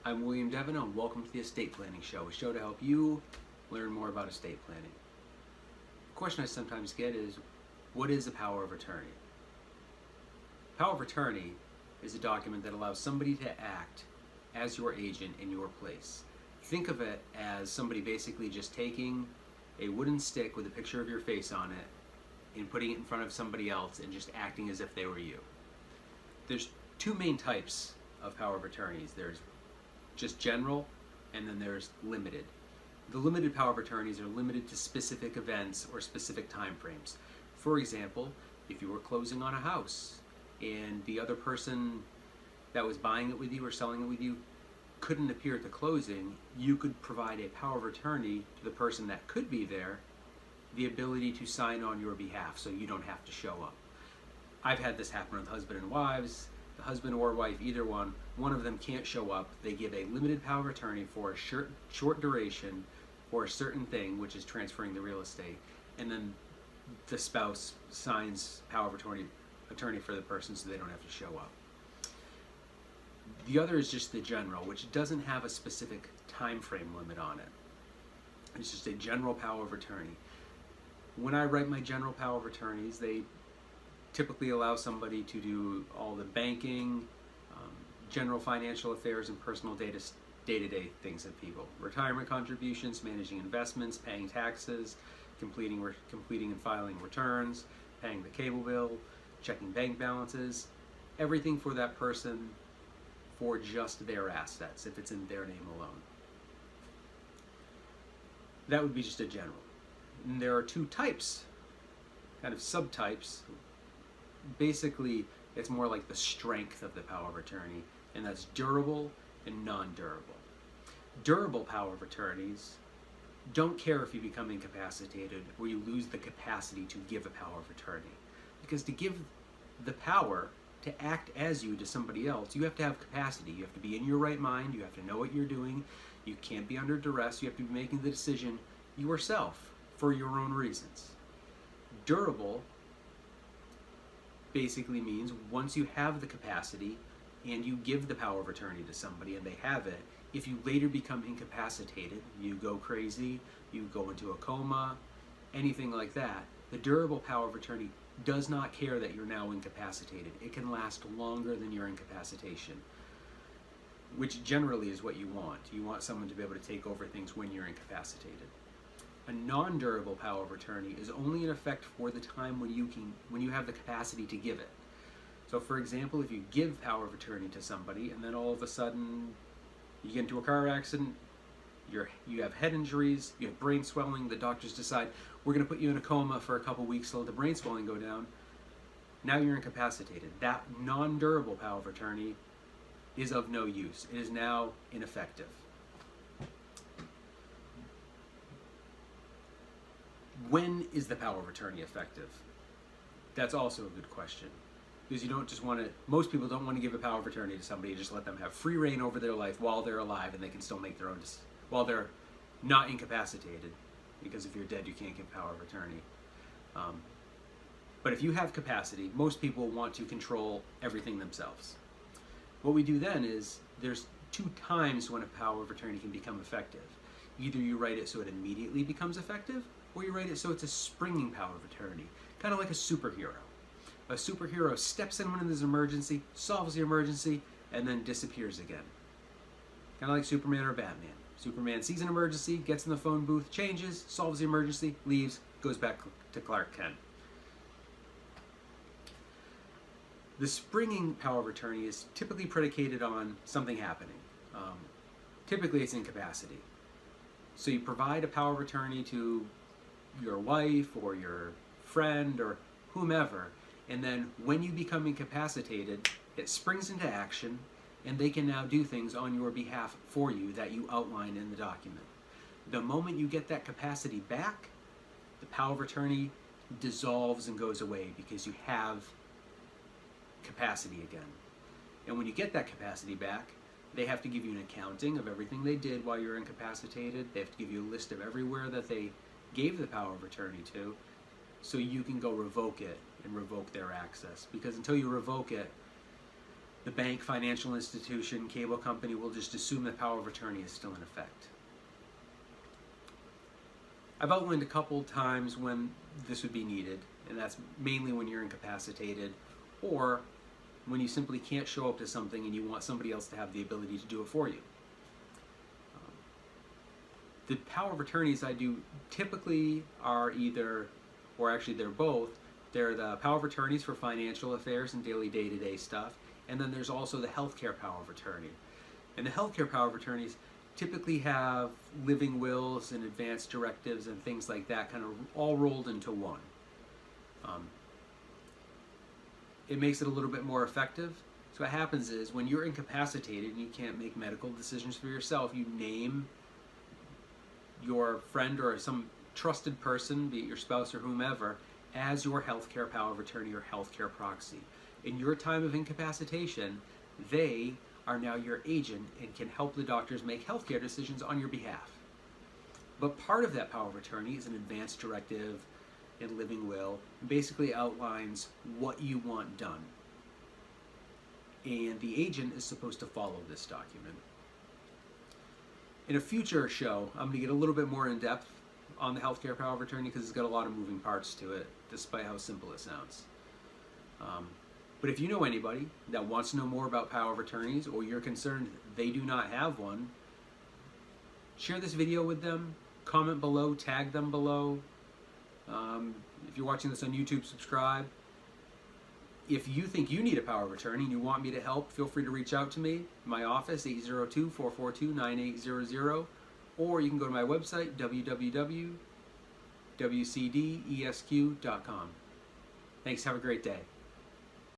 I'm William Deveneau, and welcome to the Estate Planning Show, a show to help you learn more about estate planning. The question I sometimes get is, what is a power of attorney? Power of attorney is a document that allows somebody to act as your agent in your place. Think of it as somebody basically just taking a wooden stick with a picture of your face on it and putting it in front of somebody else and just acting as if they were you. There's two main types of power of attorneys. There's just general, and then there's limited. The limited power of attorneys are limited to specific events or specific time frames. For example, if you were closing on a house and the other person that was buying it with you or selling it with you couldn't appear at the closing, you could provide a power of attorney to the person that could be there the ability to sign on your behalf so you don't have to show up. I've had this happen with husband and wives. The husband or wife, either one of them can't show up. They give a limited power of attorney for a short duration for a certain thing, which is transferring the real estate, and then the spouse signs power of attorney for the person so they don't have to show up. The other is just the general, which doesn't have a specific time frame limit on it. It's just a general power of attorney. When I write my general power of attorneys, they typically allow somebody to do all the banking, general financial affairs, and personal day-to-day things of people. Retirement contributions, managing investments, paying taxes, completing and filing returns, paying the cable bill, checking bank balances, everything for that person for just their assets, if it's in their name alone. That would be just a general. And there are two types, kind of subtypes. Basically, it's more like the strength of the power of attorney, and that's durable and non-durable. Durable power of attorneys don't care if you become incapacitated or you lose the capacity to give a power of attorney. Because to give the power to act as you to somebody else, you have to have capacity. You have to be in your right mind. You have to know what you're doing. You can't be under duress. You have to be making the decision yourself for your own reasons. Durable basically means once you have the capacity and you give the power of attorney to somebody and they have it, if you later become incapacitated, you go crazy, you go into a coma, anything like that, the durable power of attorney does not care that you're now incapacitated. It can last longer than your incapacitation, which generally is what you want. You want someone to be able to take over things when you're incapacitated. A non-durable power of attorney is only in effect for the time when you have the capacity to give it. So for example, if you give power of attorney to somebody and then all of a sudden you get into a car accident, you have head injuries, you have brain swelling, the doctors decide, we're going to put you in a coma for a couple weeks to let the brain swelling go down. Now you're incapacitated. That non-durable power of attorney is of no use. It is now ineffective. When is the power of attorney effective? That's also a good question. Because you don't just want to, most people don't want to give a power of attorney to somebody and just let them have free reign over their life while they're alive and they can still make their own, while they're not incapacitated. Because if you're dead, you can't give power of attorney. But if you have capacity, most people want to control everything themselves. What we do then is, there's two times when a power of attorney can become effective. Either you write it so it immediately becomes effective, or you write it so it's a springing power of attorney, kind of like a superhero. A superhero steps in when there's an emergency, solves the emergency, and then disappears again. Kind of like Superman or Batman. Superman sees an emergency, gets in the phone booth, changes, solves the emergency, leaves, goes back to Clark Kent. The springing power of attorney is typically predicated on something happening. Typically it's incapacity. So you provide a power of attorney to your wife or your friend or whomever, and then when you become incapacitated, it springs into action, and they can now do things on your behalf for you that you outline in the document. The moment you get that capacity back, the power of attorney dissolves and goes away because you have capacity again. And when you get that capacity back, they have to give you an accounting of everything they did while you're incapacitated. They have to give you a list of everywhere that they gave the power of attorney to, so you can go revoke it and revoke their access. Because until you revoke it, the bank, financial institution, cable company will just assume that power of attorney is still in effect. I've outlined a couple times when this would be needed, and that's mainly when you're incapacitated or when you simply can't show up to something and you want somebody else to have the ability to do it for you. The power of attorneys I do typically are either, or actually they're both, they're the power of attorneys for financial affairs and daily day-to-day stuff, and then there's also the healthcare power of attorney. And the healthcare power of attorneys typically have living wills and advanced directives and things like that kind of all rolled into one. It makes it a little bit more effective. So what happens is when you're incapacitated and you can't make medical decisions for yourself, you name your friend or some trusted person, be it your spouse or whomever, as your healthcare power of attorney or healthcare proxy. In your time of incapacitation, they are now your agent and can help the doctors make healthcare decisions on your behalf. But part of that power of attorney is an advanced directive and living will, and basically outlines what you want done. And the agent is supposed to follow this document. In a future show, I'm going to get a little bit more in depth on the healthcare power of attorney because it's got a lot of moving parts to it, despite how simple it sounds. But if you know anybody that wants to know more about power of attorneys, or you're concerned they do not have one, share this video with them, comment below, tag them below. If you're watching this on YouTube, subscribe. If you think you need a power of attorney and you want me to help, feel free to reach out to me. My office, 802-442-9800, or you can go to my website, www.wcdesq.com. Thanks, have a great day.